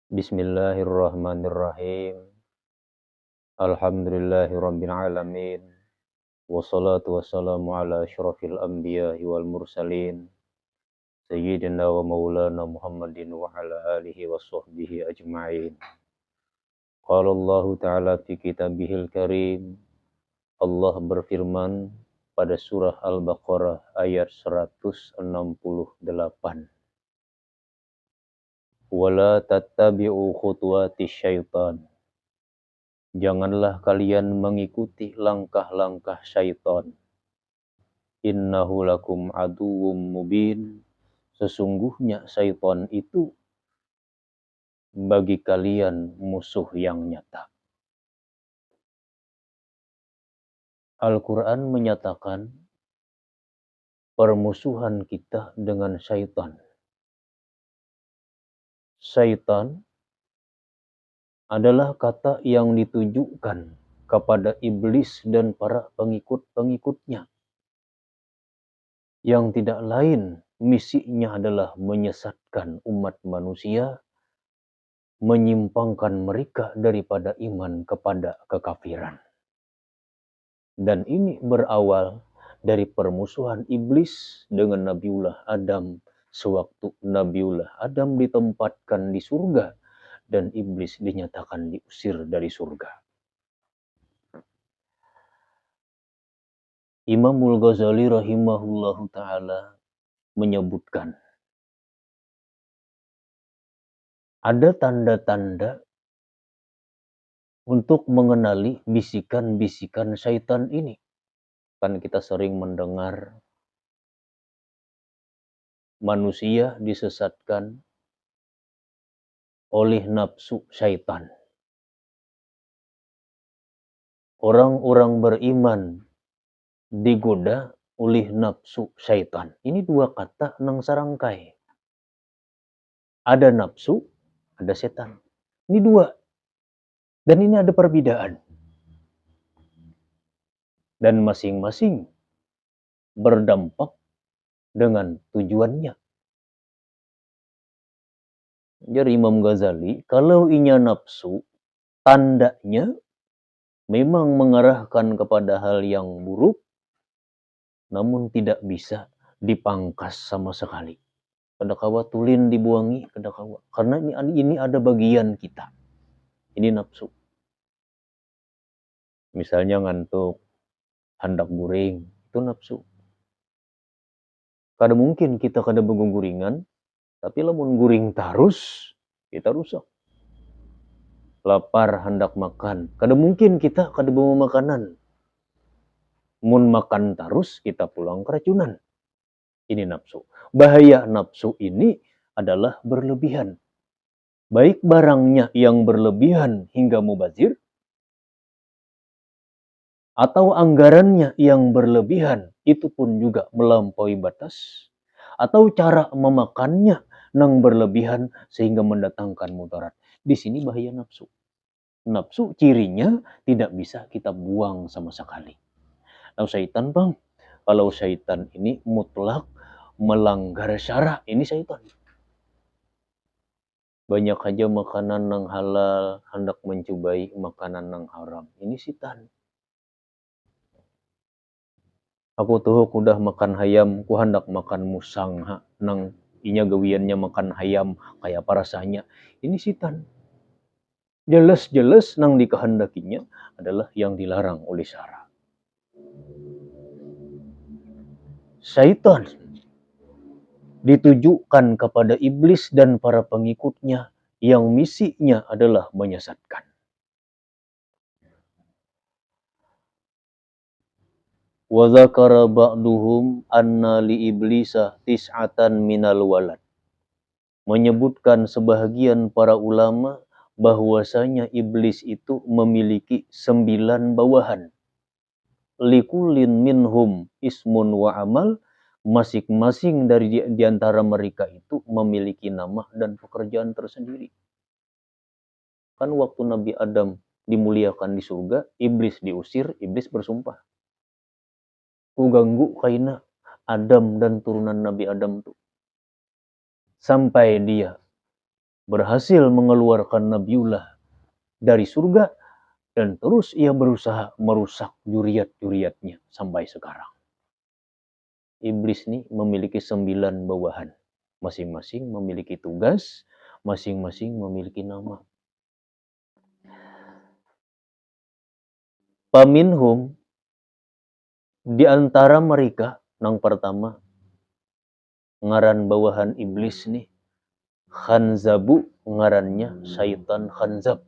Bismillahirrahmanirrahim. Alhamdulillahirabbil alamin. Wassalatu wassalamu ala asyrofil anbiya'i wal mursalin. Sayyidina wa maulana Muhammadin wa ala alihi wa sahbihi ajma'in. Qala Allah Ta'ala fi kitabihil karim. Allah berfirman pada surah Al-Baqarah ayat 168. Wala tattabi'u khutuwatis syaitan. Janganlah kalian mengikuti langkah-langkah syaitan. Innahu lakum aduwwum mubin. Sesungguhnya syaitan itu bagi kalian musuh yang nyata. Al-Quran menyatakan permusuhan kita dengan syaitan. Syaitan adalah kata yang ditujukan kepada iblis dan para pengikut-pengikutnya. Yang tidak lain misinya adalah menyesatkan umat manusia, menyimpangkan mereka daripada iman kepada kekafiran. Dan ini berawal dari permusuhan iblis dengan Nabiullah Adam sewaktu Nabiullah Adam ditempatkan di surga dan iblis dinyatakan diusir dari surga. Imamul Ghazali rahimahullahu ta'ala menyebutkan ada tanda-tanda untuk mengenali bisikan-bisikan syaitan ini. Kan kita sering mendengar manusia disesatkan oleh nafsu syaitan. Orang-orang beriman digoda oleh nafsu syaitan. Ini dua kata nang sarangkai. Ada nafsu, ada setan. Ini dua. Dan ini ada perbedaan. Dan masing-masing berdampak dengan tujuannya. Jadi Imam Ghazali, kalau inya nafsu, tandanya memang mengarahkan kepada hal yang buruk, namun tidak bisa dipangkas sama sekali. Kadakawa tulin dibuangi, kadakawa. Karena ini ada bagian kita. Ini nafsu. Misalnya ngantuk, hendak guring, itu nafsu. Kada mungkin kita kada beguringan, tapi lamun guring terus, kita rusak. Lapar hendak makan, kada mungkin kita kada bawa makanan. Mun makan terus, kita pulang keracunan. Ini nafsu. Bahaya nafsu ini adalah berlebihan. Baik barangnya yang berlebihan hingga mubazir, atau anggarannya yang berlebihan, itu pun juga melampaui batas, atau cara memakannya yang berlebihan sehingga mendatangkan mudarat. Di sini bahaya nafsu. Nafsu cirinya tidak bisa kita buang sama sekali. Nah, syaitan bang, kalau syaitan ini mutlak melanggar syara, ini syaitan. Banyak aja makanan yang halal, hendak mencobai makanan yang haram. Ini syaitan. Aku tuh udah makan hayam, ku hendak makan musang, nang inya gawiannya makan hayam, kayak apa rasanya. Ini syaitan. Jelas-jelas nang dikehendakinya adalah yang dilarang oleh syara. Syaitan ditujukan kepada iblis dan para pengikutnya yang misinya adalah menyesatkan. Wa dzakara ba'duhum anna li iblisa tis'atan minal walad. Menyebutkan sebahagian para ulama bahwasanya iblis itu memiliki 9 bawahan. Likulin minhum ismun wa amal. Masing-masing dari diantara mereka itu memiliki nama dan pekerjaan tersendiri. Kan waktu Nabi Adam dimuliakan di surga, iblis diusir, iblis bersumpah. Ku ganggu kaina Adam dan turunan Nabi Adam tuh. Sampai dia berhasil mengeluarkan Nabiullah dari surga, dan terus ia berusaha merusak juriat-juriatnya sampai sekarang. Iblis ini memiliki 9 bawahan. Masing-masing memiliki tugas, masing-masing memiliki nama. Paminhum di antara mereka, yang pertama, ngaran bawahan iblis nih, Khanzabu, ngarannya syaitan Khanzab.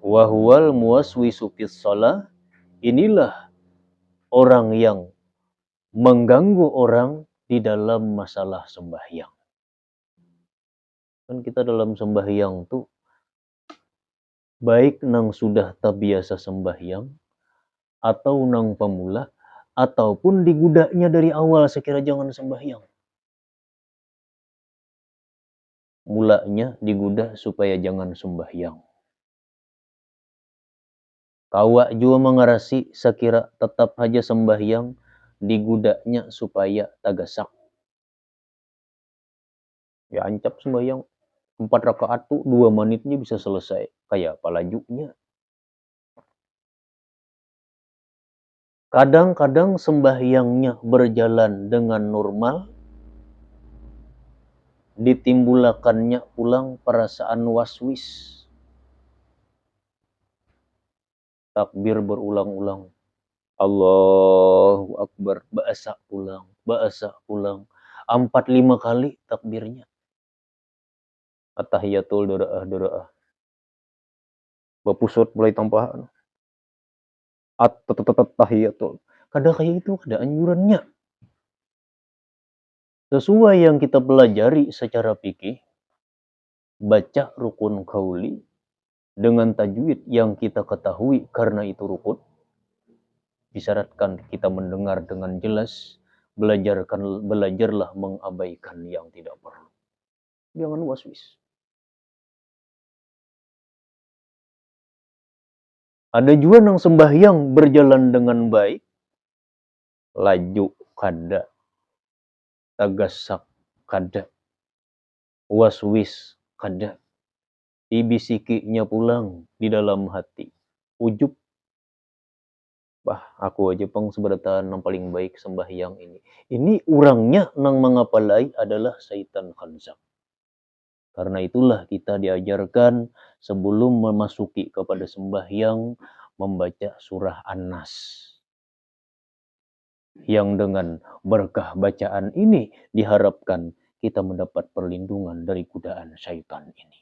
Wahuwal muwaswisu fis shalah, inilah orang yang mengganggu orang di dalam masalah sembahyang. Kan kita dalam sembahyang tuh, baik nang sudah terbiasa sembahyang, atau nang pemula, ataupun digudanya dari awal sekira jangan sembahyang. Mulanya digudah supaya jangan sembahyang. Kawa juga mengarasi sekira tetap aja sembahyang, digudanya supaya tagasak. Ya ancap sembahyang 4 rakaat tuh 2 menitnya bisa selesai. Kayak apa lajunya. Kadang-kadang sembahyangnya berjalan dengan normal, ditimbulkannya ulang perasaan waswis. Takbir berulang-ulang. Allahu Akbar, bahasa ulang, 4-5 kali takbirnya. At-tahiyatul doraah. Bapusut mulai tampahan. At-tahiyatul. Kadang kayak itu ada anjurannya. Sesuai yang kita pelajari secara fikih, baca rukun qauli dengan tajwid yang kita ketahui karena itu rukun. Disyaratkan kita mendengar dengan jelas, belajarlah mengabaikan yang tidak perlu. Jangan waswis. Ada juga yang sembahyang berjalan dengan baik, laju kada, tagasak kada, waswis kada, ibisikinya pulang di dalam hati, ujub. Aku aja pang seberatan yang paling baik sembahyang ini. Ini orangnya nang mengapalai adalah syaitan khanzab. Karena itulah kita diajarkan sebelum memasuki kepada sembahyang membaca surah An-Nas. Yang dengan berkah bacaan ini diharapkan kita mendapat perlindungan dari godaan syaitan ini.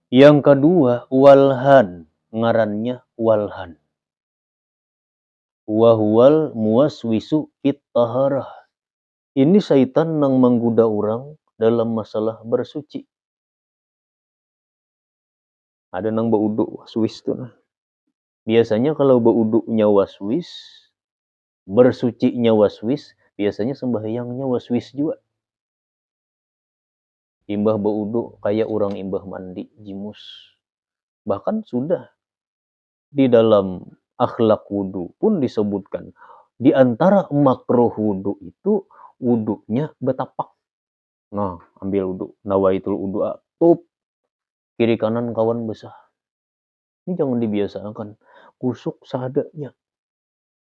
Yang kedua, walhan, ngarannya walhan. Wahuwal muwaswisu fit taharah. Ini syaitan yang menggoda orang dalam masalah bersuci. Ada nang bauduk waswis tuh. Biasanya kalau bauduknya waswis, bersucinya waswis, biasanya sembahyangnya waswis juga. Imbah bauduk kayak orang imbah mandi jimus. Bahkan sudah di dalam akhlak wudu pun disebutkan, di antara makruh wudu itu wudunya betapak. Nah, ambil wudu, nawaitul wudu, tup, kiri kanan kawan besar. Ini jangan dibiasakan, kusuk seadanya.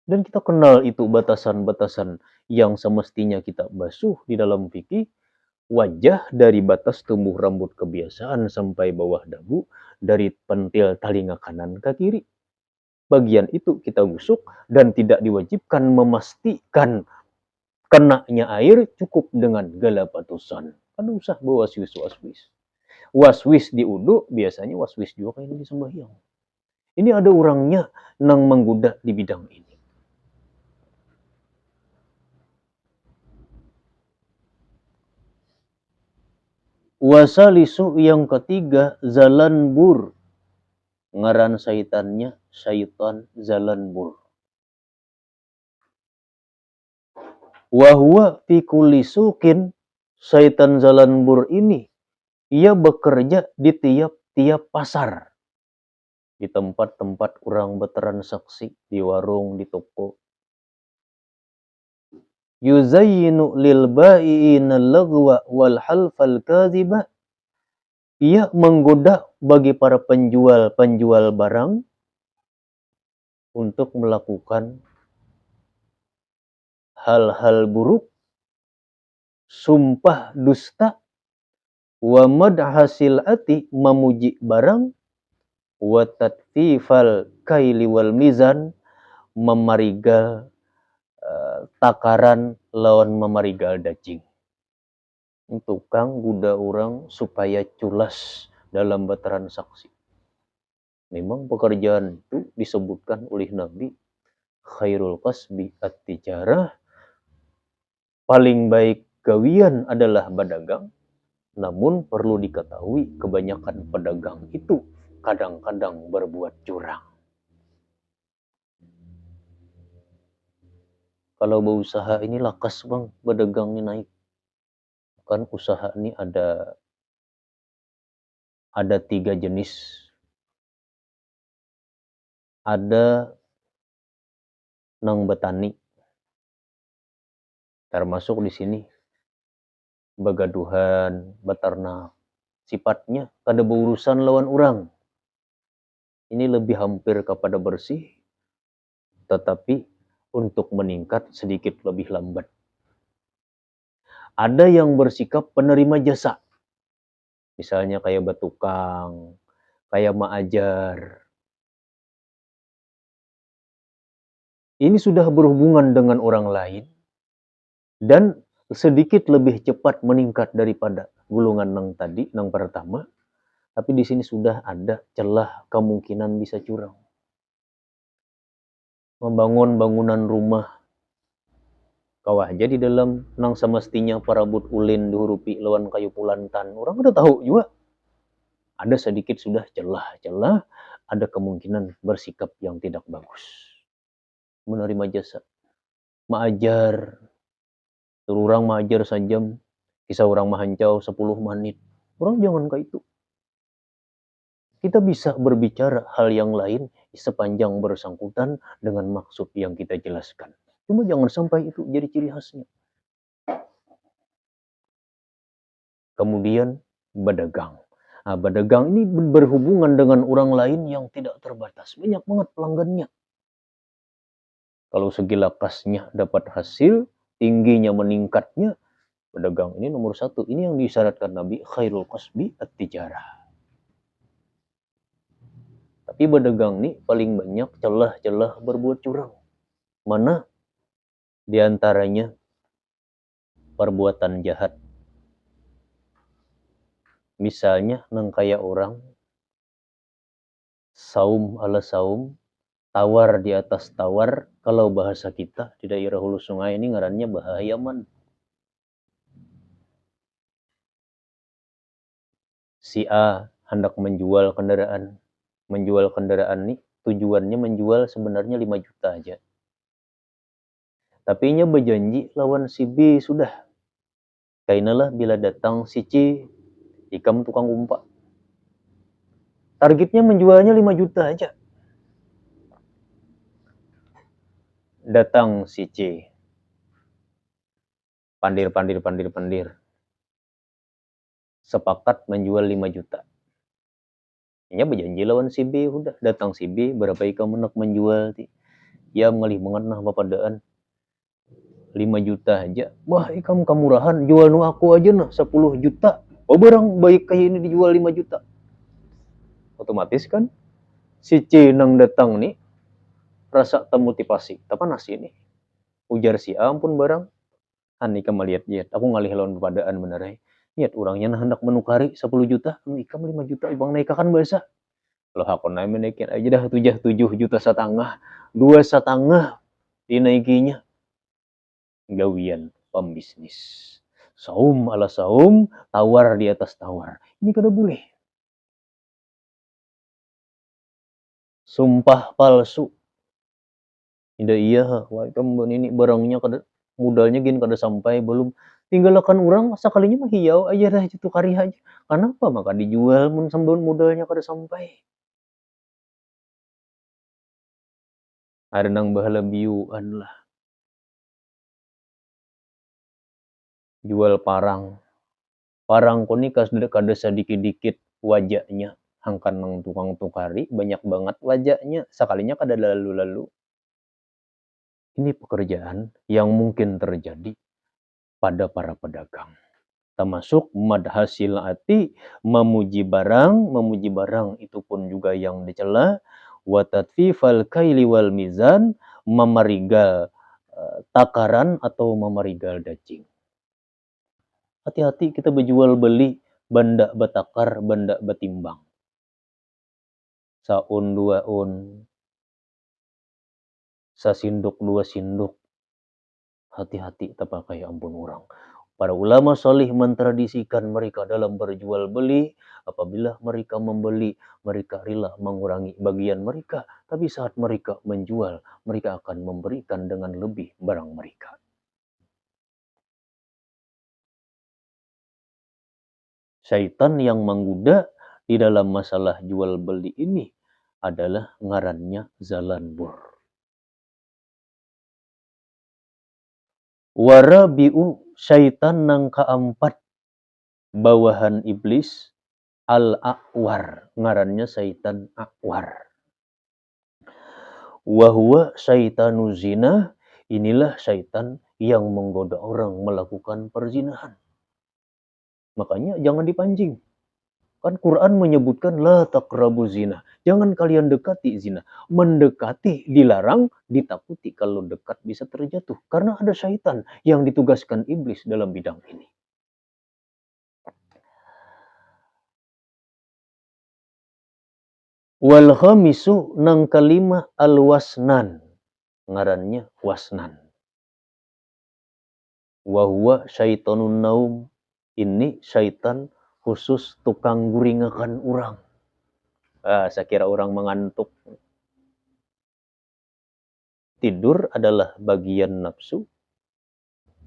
Dan kita kenal itu batasan-batasan yang semestinya kita basuh di dalam fikih. Wajah dari batas tumbuh rambut kebiasaan sampai bawah dagu, dari pentil telinga kanan ke kiri. Bagian itu kita gusuk dan tidak diwajibkan memastikan kenanya air, cukup dengan galapatusan. Kan usah bawa waswis. Waswis di udu biasanya waswis juga kayak di sembahyang. Ini ada orangnya nang menggoda di bidang ini. Wasalisu yang ketiga, zalanbur. Ngaran syaitannya syaitan zalanbur. Wahuwa fi kulli sukin, syaitan zalanbur ini ia bekerja di tiap-tiap pasar. Di tempat-tempat orang bertransaksi, di warung, di toko. yuzayyinu lil bai'ina lagwa wal halfal kadhiba. Ia menggoda bagi para penjual-penjual barang untuk melakukan hal-hal buruk, sumpah dusta, wa madhasil ati memuji barang, wa tatfifal kaili wal mizan memarigal takaran lawan memarigal daging. Tukang guda orang supaya culas dalam bertransaksi. Memang pekerjaan itu disebutkan oleh Nabi, khairul kasbi at-tijarah, paling baik gawian adalah berdagang. Namun perlu diketahui kebanyakan pedagang itu kadang-kadang berbuat curang. Kalau berusaha ini lakas bang, berdagang ini naik. Kan usaha ini ada 3 jenis. Ada nang betani, termasuk di sini begaduhan, beternak. Sifatnya kada berurusan lawan orang. Ini lebih hampir kepada bersih, tetapi untuk meningkat sedikit lebih lambat. Ada yang bersikap penerima jasa. Misalnya kayak betukang, kayak maajar. Ini sudah berhubungan dengan orang lain dan sedikit lebih cepat meningkat daripada gulungan nang tadi, nang pertama. Tapi di sini sudah ada celah kemungkinan bisa curang. Membangun bangunan rumah, kawah aja di dalam nang semestinya parabut ulin dihurupi lawan kayu pulantan. Orang udah tahu juga. Ada sedikit sudah celah-celah, ada kemungkinan bersikap yang tidak bagus. Menerima jasa. Maajar. Orang maajar sajam, kisah orang mahancau 10 menit. Orang jangan kayak itu. Kita bisa berbicara hal yang lain sepanjang bersangkutan dengan maksud yang kita jelaskan. Cuma jangan sampai itu jadi ciri khasnya. Kemudian berdagang. Nah, berdagang ini berhubungan dengan orang lain yang tidak terbatas. Banyak banget pelanggannya. Kalau segi lakasnya dapat hasil, tingginya meningkatnya, pedagang ini nomor 1. Ini yang disyaratkan Nabi, khairul kasbi at-tijarah. Tapi berdagang ini paling banyak celah-celah berbuat curang. Mana diantaranya perbuatan jahat. Misalnya nang kayak orang saum ala saum, tawar di atas tawar. Kalau bahasa kita di daerah hulu sungai ini ngarannya bahayaman. Si A hendak menjual kendaraan. Menjual kendaraan nih tujuannya menjual sebenarnya 5 juta aja. Tapi nya berjanji lawan si B sudah. Kainalah bila datang si C, ikam tukang umpak. Targetnya menjualnya 5 juta aja. Datang si C. Pandir. Sepakat menjual 5 juta. Nya berjanji lawan si B, udah datang si B, berapa ikam hendak menjual ti. Ya mengalih banget nah papadaan. 5 juta aja. Wah, ikam kamurahan, jual nu aku aja nah 10 juta. Oh, barang baik kayak ini dijual 5 juta. Otomatis kan si C nang datang nih rasa termotivasi. Tapi nasi ini. Ujar si A, ampun barang. An ikam melihat lihat. Aku ngalih lawan papadaan benerai. Niat orangnya nah hendak menukari 10 juta, ikam 5 juta, ibang naikakan bahasa. Kalau aku naik menaikin aja dah 7 juta setengah, 2,5 dinaikinya. Gawian pembisnis. Saum ala saum, tawar di atas tawar. Ini kada boleh. Sumpah palsu. Tidak iya, wah kamu ini barangnya kada modalnya gin kada sampai belum. Tinggalkan orang sekalinya mah hiau aja dah itu kari aja. Kenapa maka dijual mun sambun modalnya kada sampai. Ada nang bahala biuan lah. jual parang. Parang ko ni kada sadikit-dikit wajahnya, hangkan nang tukang tukari banyak banget wajahnya, sekalinya kada lalu-lalu. Ini pekerjaan yang mungkin terjadi pada para pedagang. Termasuk madhasil ati, memuji barang itu pun juga yang dicela. Wa tatfifal kaili wal mizan, memerigal takaran atau memerigal daging. Hati-hati kita berjual beli benda batakar, benda batimbang. Saun dua un, sasinduk dua sinduk. Hati-hati tapakai ampun orang. Para ulama solih mentradisikan mereka dalam berjual beli. Apabila mereka membeli, mereka rela mengurangi bagian mereka. Tapi saat mereka menjual, mereka akan memberikan dengan lebih barang mereka. Syaitan yang menggoda di dalam masalah jual beli ini adalah ngarannya Zalanbur. Warabi'u, syaitan nang keempat bawahan iblis, al-a'war, ngarannya syaitan a'war. Wahuwa syaitanu zina, inilah syaitan yang menggoda orang melakukan perzinahan. Makanya jangan dipancing. Kan Quran menyebutkan la taqrabu zina. Jangan kalian dekati zina. Mendekati dilarang, ditakuti kalau dekat bisa terjatuh. Karena ada syaitan yang ditugaskan iblis dalam bidang ini. Wal khamisu, nang kelima al-wasnan. Ngarannya wasnan. Wahuwa syaitanun naum. Ini syaitan khusus tukang guringakan orang. Saya kira orang mengantuk. Tidur adalah bagian nafsu.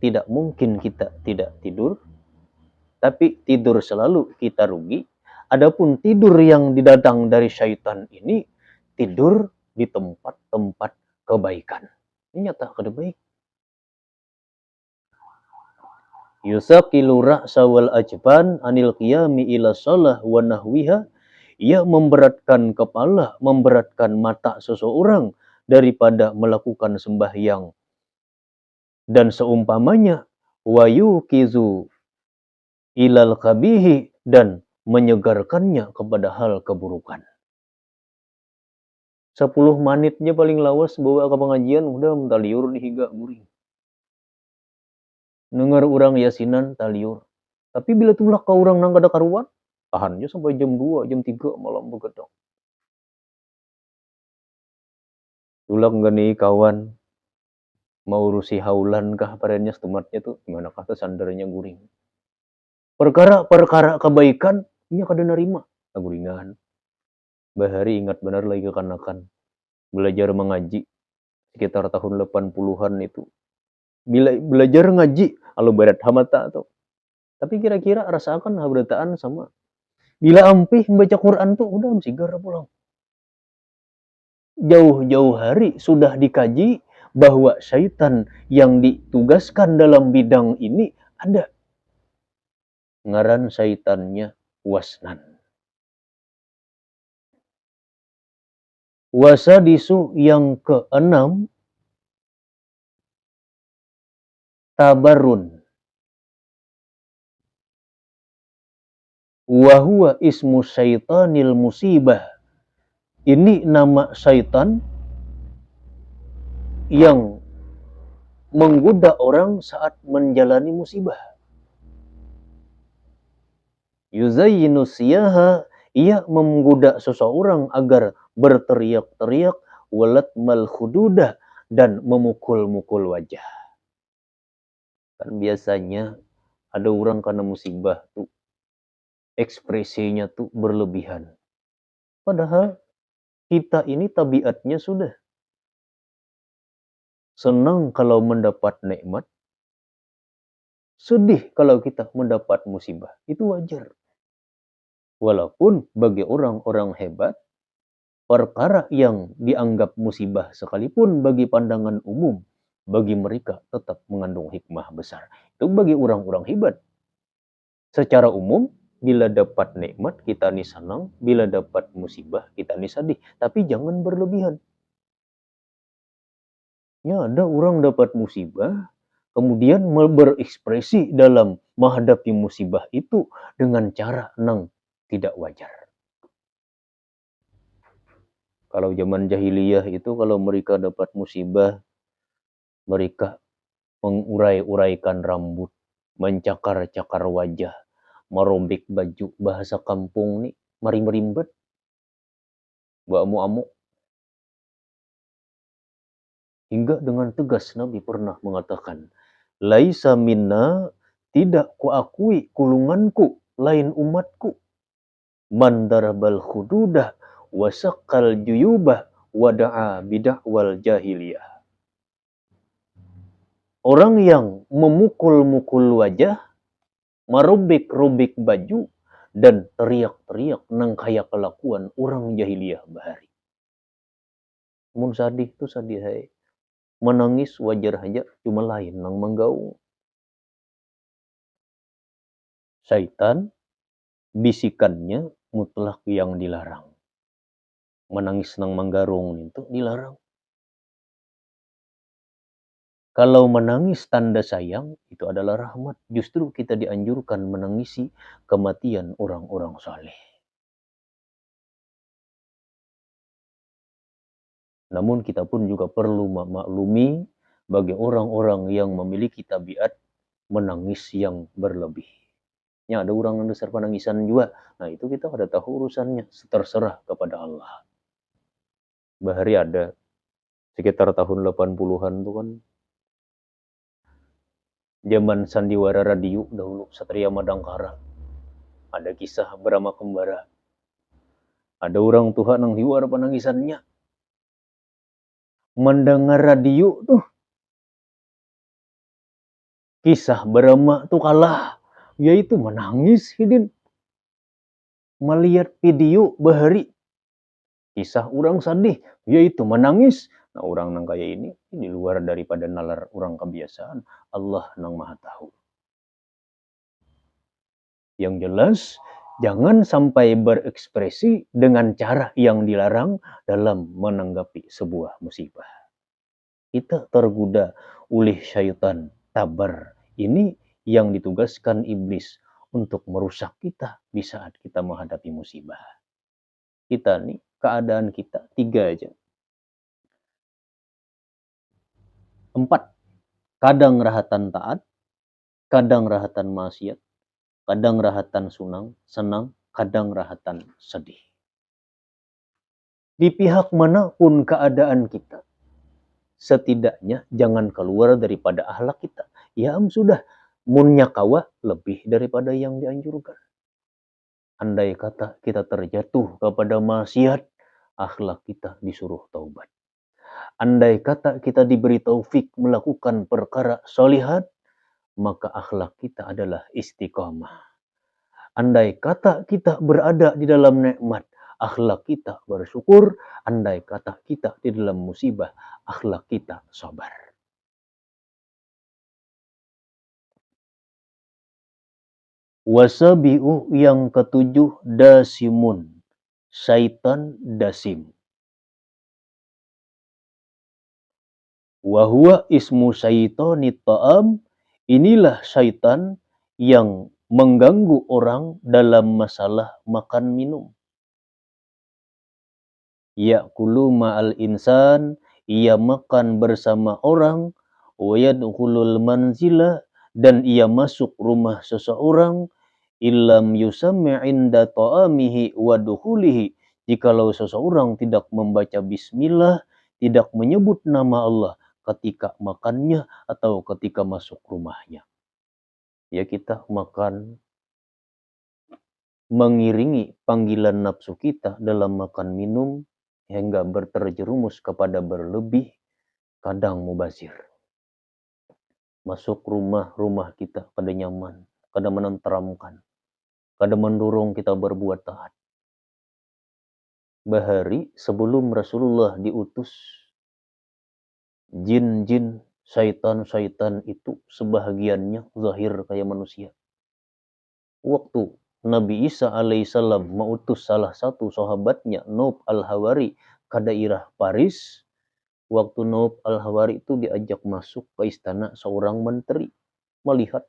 Tidak mungkin kita tidak tidur. Tapi tidur selalu kita rugi. Adapun tidur yang didatang dari syaitan ini, tidur di tempat-tempat kebaikan. Ini nyata kada baik. Yusaqilu ra'sa wal ajban anil qiyami ila shalah wa nahwiha. Ia memberatkan kepala, memberatkan mata seseorang daripada melakukan sembahyang dan seumpamanya. Wa yuqizu ilal qabihi, dan menyegarkannya kepada hal keburukan. 10 menitnya paling lawas bawa ke pengajian udah mentaliur di higa guring. Dengar orang yasinan taliur. Tapi bila tulak ke orang nang kada karuan, tahannya sampai jam 2, jam 3 malam begadang. Tulak ngani kawan mau urusi haulan kah parenya setumatnya tuh gimana kah sandarnya guring. Perkara kebaikan nya kada nerima guringan. Bahari ingat benar lagi kekanakan belajar mengaji sekitar tahun 80-an itu. Bila belajar ngaji, alo berat hamata tuh. Tapi kira-kira rasakan habrataan sama. Bila ampih membaca Quran tuh udah sigar pulang. Jauh-jauh hari sudah dikaji bahwa syaitan yang ditugaskan dalam bidang ini ada. Ngaran syaitannya wasnan. Wasadisu, yang keenam, tabarun. Wahuwa ismu syaitanil musibah. Ini nama syaitan yang menggoda orang saat menjalani musibah. Yuzayyinu siyaha, ia menggoda seseorang agar berteriak-teriak, walat mal khududah, dan memukul-mukul wajah. Kan biasanya ada orang karena musibah tuh ekspresinya tuh berlebihan. Padahal kita ini tabiatnya sudah senang kalau mendapat nikmat, sedih kalau kita mendapat musibah. Itu wajar. Walaupun bagi orang-orang hebat, perkara yang dianggap musibah sekalipun bagi pandangan umum, bagi mereka tetap mengandung hikmah besar. Itu bagi orang-orang hebat. Secara umum, bila dapat nikmat kita nih senang, bila dapat musibah kita nih sedih. Tapi jangan berlebihan. Ya, ada orang dapat musibah, kemudian berekspresi dalam menghadapi musibah itu dengan cara yang tidak wajar. Kalau zaman jahiliyah itu kalau mereka dapat musibah, mereka mengurai-uraikan rambut, mencakar-cakar wajah, merobek baju, bahasa kampung nih, merim-rimbet, amu-amu. Hingga dengan tegas Nabi pernah mengatakan, Laisa minna, tidak kuakui kulunganku, lain umatku. Man darabal khududah, wasakkal juyubah, wada'a bida'wal jahiliyah. Orang yang memukul-mukul wajah, merobek-robek baju, dan teriak-teriak nang kaya kelakuan orang jahiliyah bahari. Mun sadih tu sadih hai. Menangis wajar aja, cuma lain nang menggaung. Syaitan, bisikannya mutlak yang dilarang. Menangis nang menggarung itu dilarang. Kalau menangis tanda sayang, itu adalah rahmat. Justru kita dianjurkan menangisi kematian orang-orang saleh. Namun kita pun juga perlu memaklumi bagi orang-orang yang memiliki tabiat menangis yang berlebih. Ya, ada orang yang dasar penangisan juga. Nah, itu kita ada tahu urusannya. Terserah kepada Allah. Bahari ada sekitar tahun 80-an tuh kan. Zaman sandiwara radio dahulu, Satria Madangkara. Ada kisah Brahma Kembara. Ada orang Tuhan yang hiwar penangisannya. Mendengar radio tuh. Kisah Brahma tuh kalah. Yaitu menangis hidin. Melihat video bahari. Kisah orang sedih. Yaitu menangis. Nah, orang nang kaya ini di luar daripada nalar orang kebiasaan. Allah nang maha tahu. Yang jelas, jangan sampai berekspresi dengan cara yang dilarang dalam menanggapi sebuah musibah. Kita tergoda oleh syaitan tabar. Ini yang ditugaskan iblis untuk merusak kita di saat kita menghadapi musibah. Kita nih, keadaan kita 3 aja. 4. Kadang rahatan taat, kadang rahatan maksiat, kadang rahatan senang, kadang rahatan sedih. Di pihak manapun keadaan kita, setidaknya jangan keluar daripada akhlak kita. Ya sudah, munnya kawa lebih daripada yang dianjurkan. Andai kata kita terjatuh kepada maksiat, akhlak kita disuruh taubat. Andai kata kita diberi taufik melakukan perkara solihat, maka akhlak kita adalah istiqamah. Andai kata kita berada di dalam nikmat, akhlak kita bersyukur. Andai kata kita di dalam musibah, akhlak kita sabar. Wasabi'u yang ketujuh, dasimun. Syaitan dasim. Wahuwa ismu syaitonit ta'am. Inilah syaitan yang mengganggu orang dalam masalah makan minum. Ya'kulu ma'al insan, ia makan bersama orang, wa yadkhulul manzila, dan ia masuk rumah seseorang, illam yusammi' inda ta'amihi wa dukhulihi, jikalau seseorang tidak membaca bismillah, tidak menyebut nama Allah ketika makannya atau ketika masuk rumahnya. Ya, kita makan mengiringi panggilan nafsu kita dalam makan minum hingga terjerumus kepada berlebih, kadang mubazir. Masuk rumah kita kada nyaman, kada menenteramkan, kada mendorong kita berbuat taat. Bahari sebelum Rasulullah diutus, jin-jin Syaitan-syaitan itu sebahagiannya zahir kayak manusia. Waktu Nabi Isa alaihissalam mengutus salah satu sahabatnya, Naub al-Hawari, ke daerah Paris, waktu Naub al-Hawari itu diajak masuk ke istana seorang menteri, melihat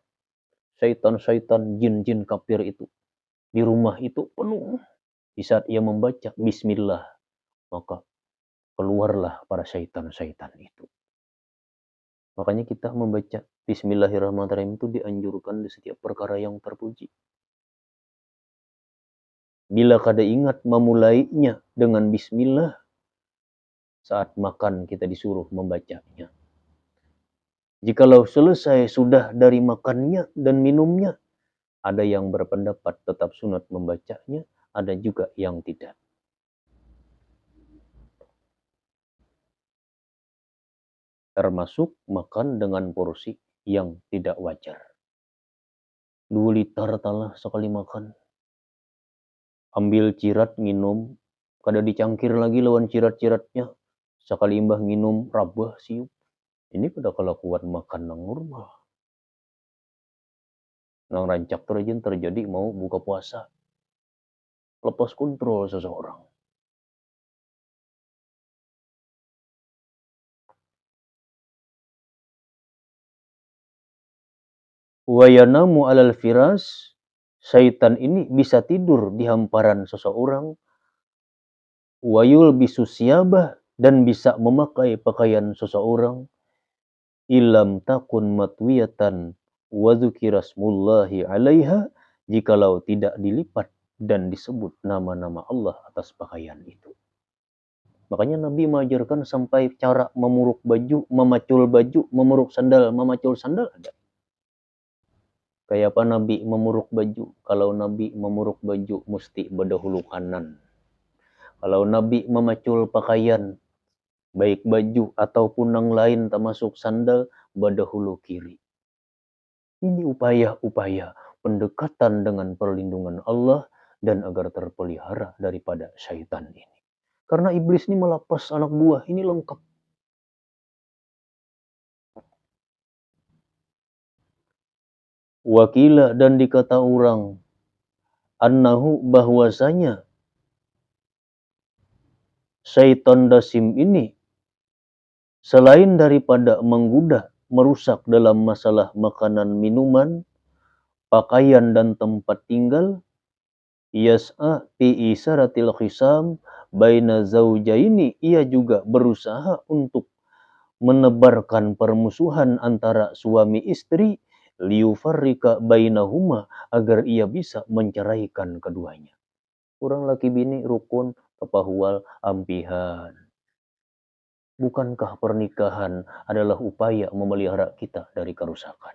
syaitan-syaitan, jin-jin kafir itu. Di rumah itu penuh. Di saat ia membaca Bismillah, maka keluarlah para syaitan-syaitan itu. Makanya kita membaca Bismillahirrahmanirrahim itu dianjurkan di setiap perkara yang terpuji. Bila kada ingat memulainya dengan Bismillah, saat makan kita disuruh membacanya. Jikalau selesai sudah dari makannya dan minumnya, ada yang berpendapat tetap sunat membacanya, ada juga yang tidak. Termasuk makan dengan porsi yang tidak wajar. 2 liter talah sekali makan. Ambil cirat nginum, kada dicangkir lagi lawan cirat-ciratnya. Sekali imbah nginum rabah siup. Ini pada kelakuan makan nang normal. Nang rancak terjadi mau buka puasa. Lepas kontrol seseorang. Wayanamu alal firas, syaitan ini bisa tidur di hamparan seseorang. Wayul bisu siyabah, dan bisa memakai pakaian seseorang. Ilam takun matwiyatan wa dzukirasmullahi alaiha, jikalau tidak dilipat dan disebut nama-nama Allah atas pakaian itu. Makanya Nabi mengajarkan sampai cara memuruk baju, memacul baju, memuruk sandal, memacul sandal ada. Kayak apa Nabi memuruk baju? Kalau Nabi memuruk baju mesti berdahulu kanan. Kalau Nabi memacul pakaian, baik baju ataupun yang lain termasuk sandal, berdahulu kiri. Ini upaya-upaya pendekatan dengan perlindungan Allah dan agar terpelihara daripada syaitan ini. Karena iblis ini melapas anak buah, ini lengkap. Wakila, dan dikata orang, annahu, bahwasanya syaitan dasim ini selain daripada menggoda, merusak dalam masalah makanan minuman, pakaian dan tempat tinggal, yas'a fi isaratil khisam baina zaujaini, ia juga berusaha untuk menebarkan permusuhan antara suami istri, liufarrika bainahuma, agar ia bisa menceraikan keduanya. Orang laki bini rukun, kepahual, ampihan. Bukankah pernikahan adalah upaya memelihara kita dari kerusakan?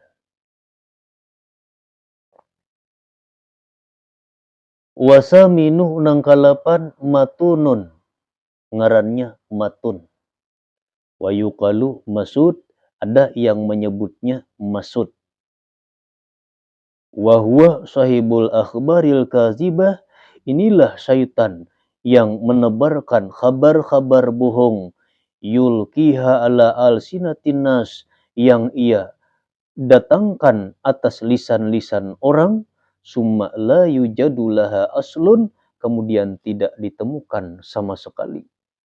Wasaminuh nang kalapan matunun, ngarannya matun. Wayukalu masud, ada yang menyebutnya masud. Wahwa sahibul akhbaril kazibah, inilah syaitan yang menebarkan kabar-kabar bohong, yulkiha ala alsinatin nas, yang ia datangkan atas lisan-lisan orang, summa la yujadulaha aslun, kemudian tidak ditemukan sama sekali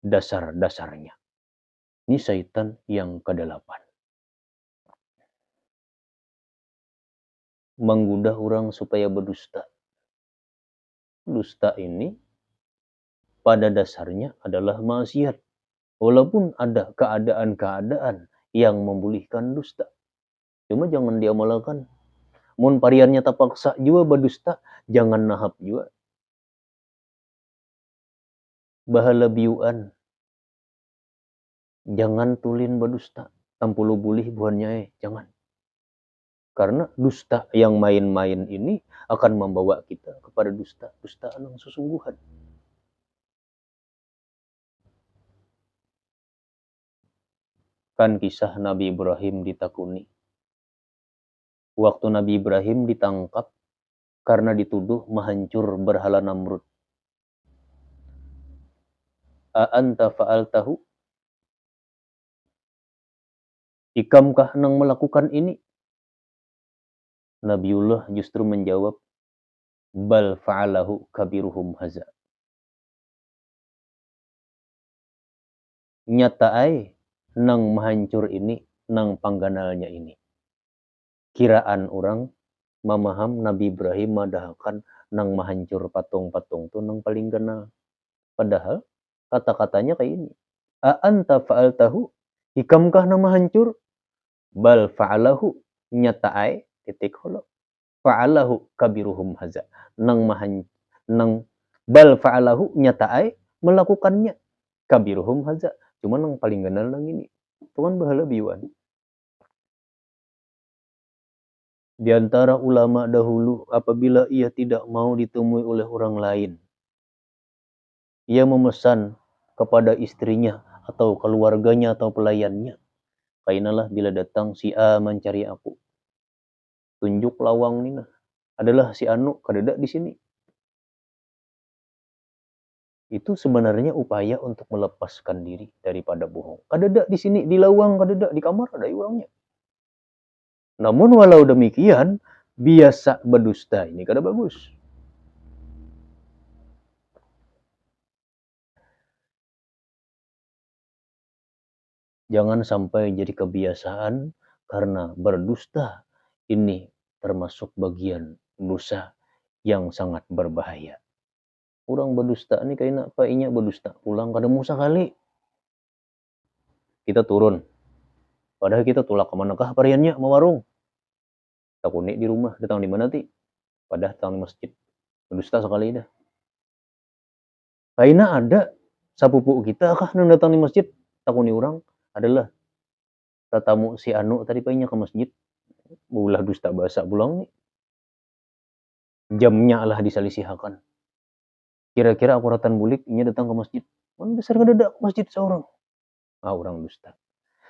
dasar-dasarnya. Ini syaitan yang ke-8. Menggoda orang supaya berdusta. Dusta ini pada dasarnya adalah maksiat. Walaupun ada keadaan-keadaan yang membolehkan dusta. Cuma jangan diamalkan. Mun pariannya terpaksa juga berdusta, jangan nahap juga. Bahala biuan. Jangan tulin berdusta. Tampulu bulih buahnya jangan. Karena dusta yang main-main ini akan membawa kita kepada dusta-dustaan yang sesungguhan. Kan kisah Nabi Ibrahim ditakuni. Waktu Nabi Ibrahim ditangkap karena dituduh menghancur berhala Namrud. A anta fa'altahu? Ikamkah nang melakukan ini? Nabiullah justru menjawab, bal fa'alahu kabiruhum haza. Nyata ai nang mahancur ini, nang pangganalnya ini. Kiraan orang mamaham Nabi Ibrahim madahakan nang mahancur patung-patung tuh nang paling genal. Padahal kata-katanya kayak ini. A anta fa'altahu? Hikamkah nang mahancur? Bal fa'alahu, nyata ai titik holo. Fa'alahu kabiruhum haza. Nang bal fa'alahu, nyata ai melakukannya kabiruhum haza. Cuma nang paling genal nang ini. Tuhan bahala biwan. Di antara ulama dahulu, apabila ia tidak mau ditemui oleh orang lain, ia memesan kepada istrinya atau keluarganya atau pelayannya, kainalah bila datang si A mencari aku, tunjuk lawang nina adalah si Anu kadeda di sini. Itu sebenarnya upaya untuk melepaskan diri daripada bohong. Kadeda di sini, di lawang, kadeda di kamar ada orangnya. Namun walau demikian, biasa berdusta ini kada bagus. Jangan sampai jadi kebiasaan, karena berdusta ini termasuk bagian dosa yang sangat berbahaya. Orang berdusta ini kayaknya apa inya berdusta pulang kada musa kali. Kita turun, padahal kita tulak ke manakah pariannya mau warung. Takuni di rumah, datang di mana ti? Padahal datang di masjid. Berdusta sekali dah. Kayaknya ada sapupu kita kah yang datang di masjid, takuni orang adalah tatamu si Anu tadi paginya ke masjid. Ulah dusta bahasa pulang nih. Jamnya lah disalisihakan. Kira-kira akuratan bulik inya datang ke masjid. Mana besar kadada masjid seorang. Orang dusta.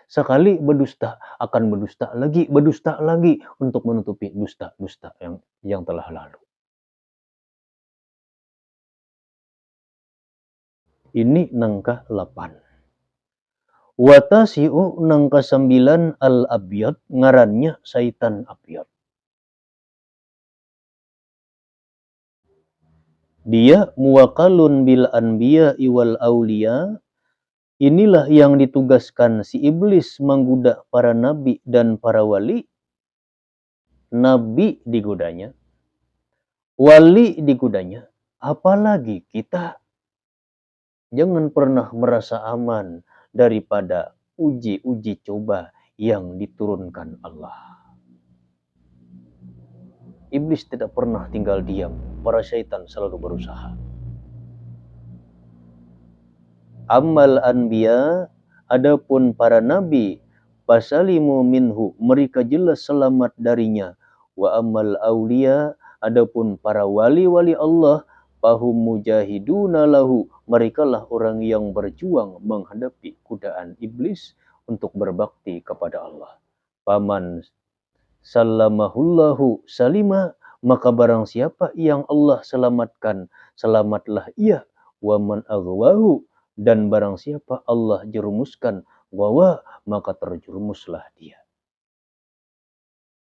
Sekali berdusta akan berdusta lagi untuk menutupi dusta-dusta yang telah lalu. Ini nangka 8. Watasi'u nangka 9 al-abyad, ngarannya syaitan abyad. Dia muwakalun bil anbiya wal aulia. Inilah yang ditugaskan si iblis menggoda para nabi dan para wali. Nabi digodanya, wali digodanya, apalagi kita. Jangan pernah merasa aman daripada uji-uji coba yang diturunkan Allah. Iblis tidak pernah tinggal diam, para syaitan selalu berusaha. Ammal anbiya, adapun para nabi, pasalimu minhu, mereka jelas selamat darinya. Wa ammal aulia, adapun para wali-wali Allah, fahum mujahiduna lahu, merekalah orang yang berjuang menghadapi godaan iblis untuk berbakti kepada Allah. Paman salamahullahu salima, maka barang siapa yang Allah selamatkan, selamatlah ia. Wa man aghwahu, dan barang siapa Allah jerumuskan, wawa, maka terjerumuslah dia.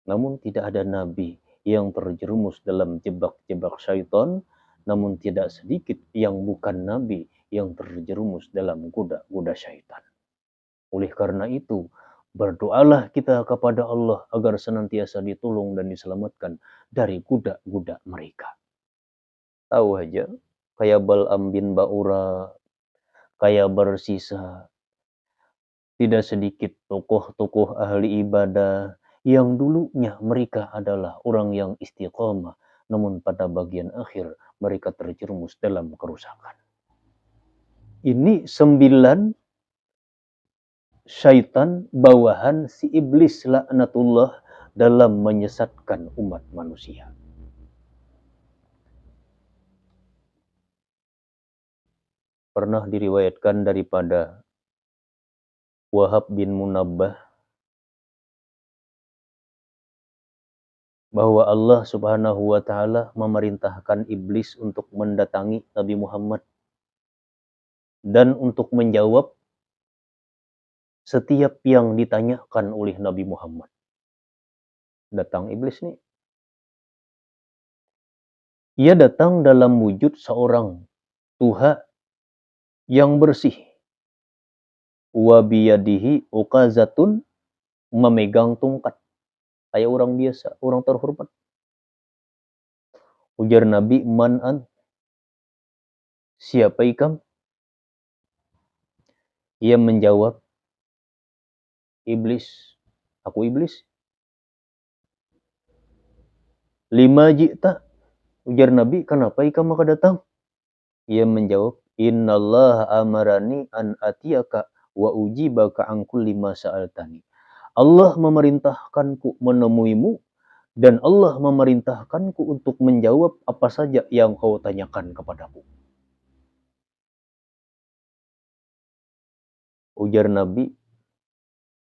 Namun tidak ada nabi yang terjerumus dalam jebak-jebak syaitan, namun tidak sedikit yang bukan nabi yang terjerumus dalam goda-goda syaitan. Oleh karena itu, berdoalah kita kepada Allah agar senantiasa ditolong dan diselamatkan dari goda-goda mereka. Tahu aja, kayak Bal'am bin Ba'ura, kayak bersisa, tidak sedikit tokoh-tokoh ahli ibadah yang dulunya mereka adalah orang yang istiqomah, namun pada bagian akhir mereka terjerumus dalam kerusakan. Ini 9 syaitan bawahan si iblis laknatullah dalam menyesatkan umat manusia. Pernah diriwayatkan daripada Wahab bin Munabbah bahwa Allah Subhanahu wa taala memerintahkan iblis untuk mendatangi Nabi Muhammad dan untuk menjawab setiap yang ditanyakan oleh Nabi Muhammad. Datang iblis nih. Ia datang dalam wujud seorang tuha yang bersih. Wa biyadihi uqazatun, memegang tongkat. Kayak orang biasa, orang terhormat. Ujar Nabi, man an? Siapa ikam? Ia menjawab, iblis. Aku iblis. Lima jita. Ujar Nabi, kenapa ikam maka datang? Ia menjawab, innallaha amarani an atiyaka wa ujibaka an kulli ma sa'altani. Allah memerintahkanku menemuimu dan Allah memerintahkanku untuk menjawab apa saja yang kau tanyakan kepadaku. Ujar Nabi,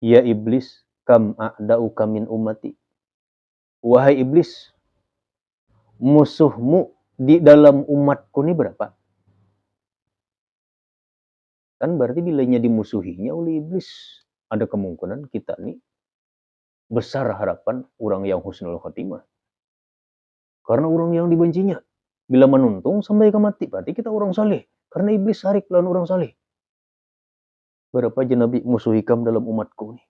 ya iblis, kam a'da'uka min ummati. Wahai iblis, musuhmu di dalam umatku ini berapa? Kan berarti bilanya dimusuhinya oleh iblis, ada kemungkinan kita nih besar harapan orang yang husnul khotimah. Karena orang yang dibencinya, bila menuntung sampai ke mati, berarti kita orang saleh. Karena iblis sarik lawan orang saleh. Berapa aja Nabi musuh hikam dalam umatku nih?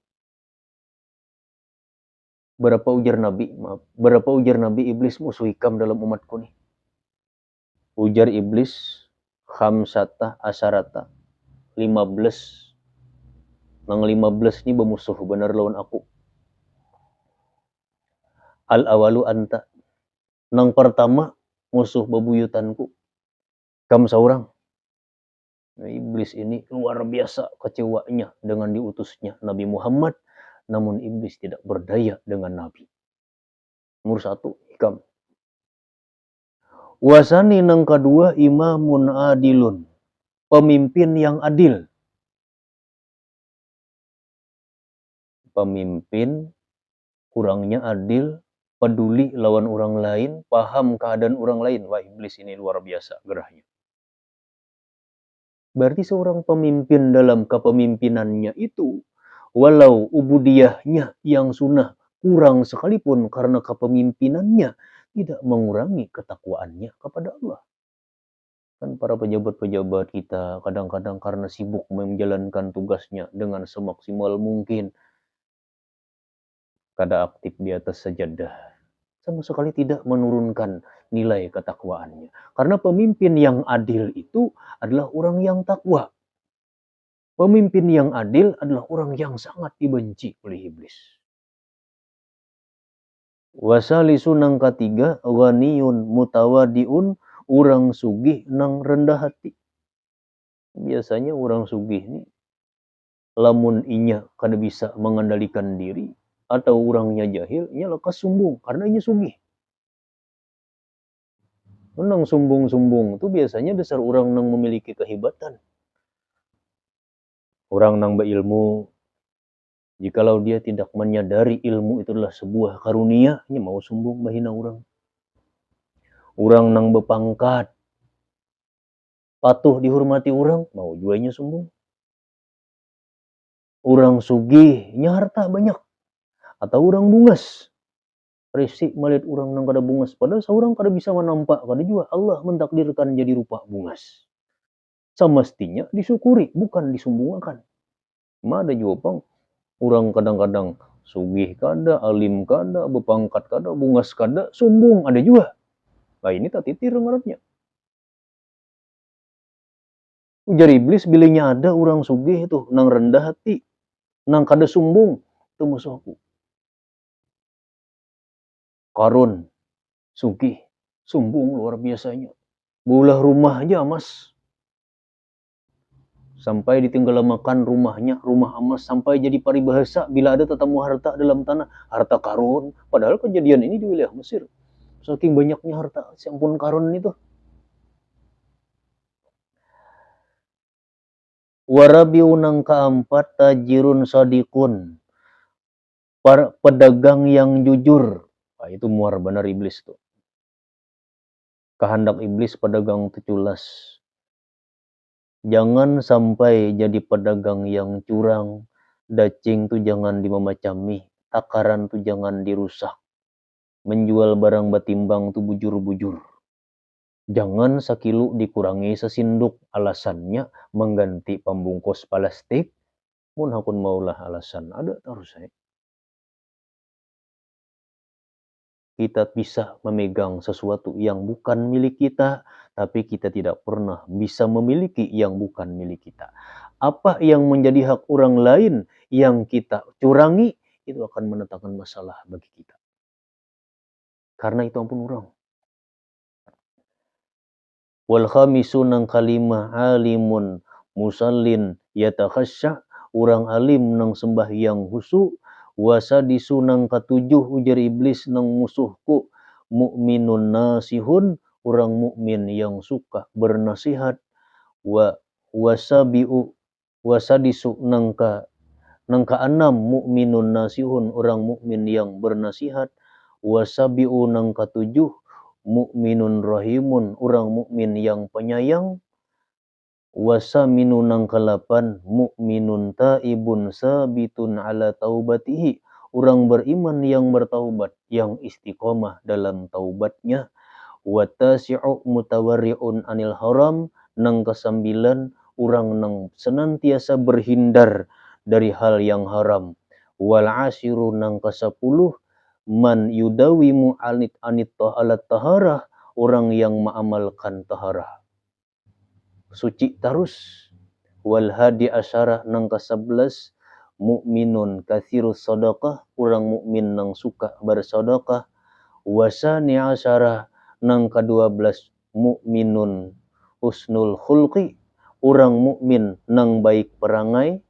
Berapa ujar Nabi, berapa ujar Nabi iblis musuh hikam dalam umatku nih? Ujar iblis, khamsata asarata, 15. Nang 15 ini bermusuh benar lawan aku. Al awalu anta. Nang pertama musuh bebuyutanku. Kamu seorang. Nah, iblis ini luar biasa kecewanya dengan diutusnya Nabi Muhammad. Namun iblis tidak berdaya dengan Nabi. Nomor 1, hikam. Wasani nang kedua, imamun adilun. Pemimpin yang adil. Pemimpin kurangnya adil, peduli lawan orang lain, paham keadaan orang lain. Wah, iblis ini luar biasa gerahnya. Berarti seorang pemimpin dalam kepemimpinannya itu, walau ubudiyahnya yang sunnah kurang sekalipun karena kepemimpinannya, tidak mengurangi ketakwaannya kepada Allah. Kan para pejabat-pejabat kita kadang-kadang karena sibuk menjalankan tugasnya dengan semaksimal mungkin, kada aktif di atas sajadah, sama sekali tidak menurunkan nilai ketakwaannya. Karena pemimpin yang adil itu adalah orang yang takwa. Pemimpin yang adil adalah orang yang sangat dibenci oleh iblis. Wasalisu nang ketiga, ghaniyun mutawadiun, orang sugih nang rendah hati. Biasanya orang sugih ini, lamun inya kada bisa mengendalikan diri, atau orangnya jahil, inya lekas sumbung, karena inya sugih. Nang sumbung-sumbung itu biasanya dasar orang nang memiliki kehebatan. Orang nang berilmu, jikalau dia tidak menyadari ilmu itu adalah sebuah karunia, inya mau sumbung bahina orang. Orang nang bepangkat, patuh dihormati orang, mau juanya sumbung. Orang sugih, nya harta banyak. Atau orang bungas, risik melihat orang nang kada bungas, padahal seorang kada bisa menampak, kada juga Allah mentakdirkan jadi rupa bungas. Semestinya disyukuri, bukan disumbungkan. Ma ada juga pang orang kadang-kadang sugih kada, alim kada, bepangkat kada, bungas kada, sumbung ada juga. Nah ini tak titir ngarannya. Ujar iblis, bilanya ada orang sugih itu nang rendah hati, nang kada sumbung, itu musuhku. Karun, sugih, sumbung luar biasanya. Bulah rumah aja mas. Sampai ditinggal makan rumahnya, rumah emas, sampai jadi paribahasa bila ada tetamu harta dalam tanah, harta karun. Padahal kejadian ini di wilayah Mesir. Saking banyaknya harta, siampun karun itu. Warabiu nang keempat, tajirun sadikun. Pedagang yang jujur. Nah, itu muar benar iblis tuh. Kehendak iblis pedagang teculas. Jangan sampai jadi pedagang yang curang. Dacing tuh jangan dimamacami, takaran tuh jangan dirusak, menjual barang batimbang tuh bujur-bujur. Jangan sakilu dikurangi sesinduk, alasannya mengganti pembungkus plastik. Mun hakun maulah alasan ada terus saya. Kita bisa memegang sesuatu yang bukan milik kita, tapi kita tidak pernah bisa memiliki yang bukan milik kita. Apa yang menjadi hak orang lain yang kita curangi, itu akan mendatangkan masalah bagi kita. Karena itu ampun orang. Wal khamisu nang kalima alimun musallin yatakhasya, urang alim nang sembahyang husu. Wasadisu nang katujuh ujar iblis nang musuhku, mukminun nasihun, orang mukmin yang suka bernasihat. Wa wasabiu wasadisu nang keenam mukminun nasihun, orang mukmin yang bernasihat. Wasabiu nang katujuh mukminun rahimun, orang mukmin yang penyayang. Wasaminu nang kelapan mukminun taibun sabitun ala taubatihi, orang beriman yang bertaubat, yang istiqomah dalam taubatnya. Watasi'u mutawarri'un anil haram, nang kesembilan orang nang senantiasa berhindar dari hal yang haram. Wal ashiru nang kesepuluh man yudawimu anit alat taharah, orang yang mengamalkan taharah suci terus. Wal hadi asyara nang ke-11 mukminun katsirus sadaqah, orang mukmin nang suka bersedekah. Wasani asyara nang ke-12 mukminun husnul khulqi, orang mukmin nang baik perangai.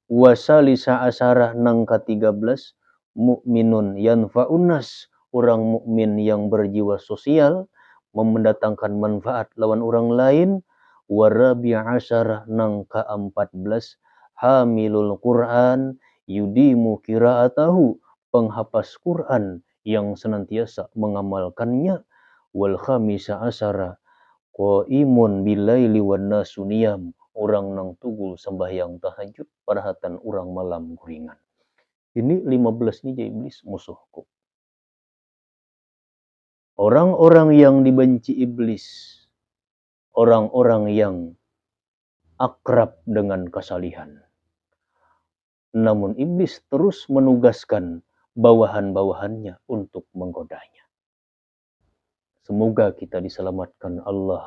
Wasalisa asyara nang ke-13 mukminun yanfa'un nas, orang mukmin yang berjiwa sosial, mendatangkan manfaat lawan orang lain. Warabi'a asyara nang ke-14 hamilul Quran yudimu qira'atahu, penghafaz Quran yang senantiasa mengamalkannya. Wal khamisa asyara qaimun bilaili wan nasu niyam, orang nang tugul sembahyang tahajud parahatan orang malam guringan. Ini 15 nih iblis musuhku. Orang-orang yang dibenci iblis, orang-orang yang akrab dengan kesalihan. Namun iblis terus menugaskan bawahan-bawahannya untuk menggodanya. Semoga kita diselamatkan Allah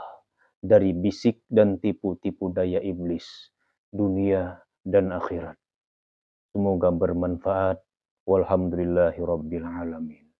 dari bisik dan tipu-tipu daya iblis, dunia dan akhirat. Semoga bermanfaat. Walhamdulillahirabbil alamin.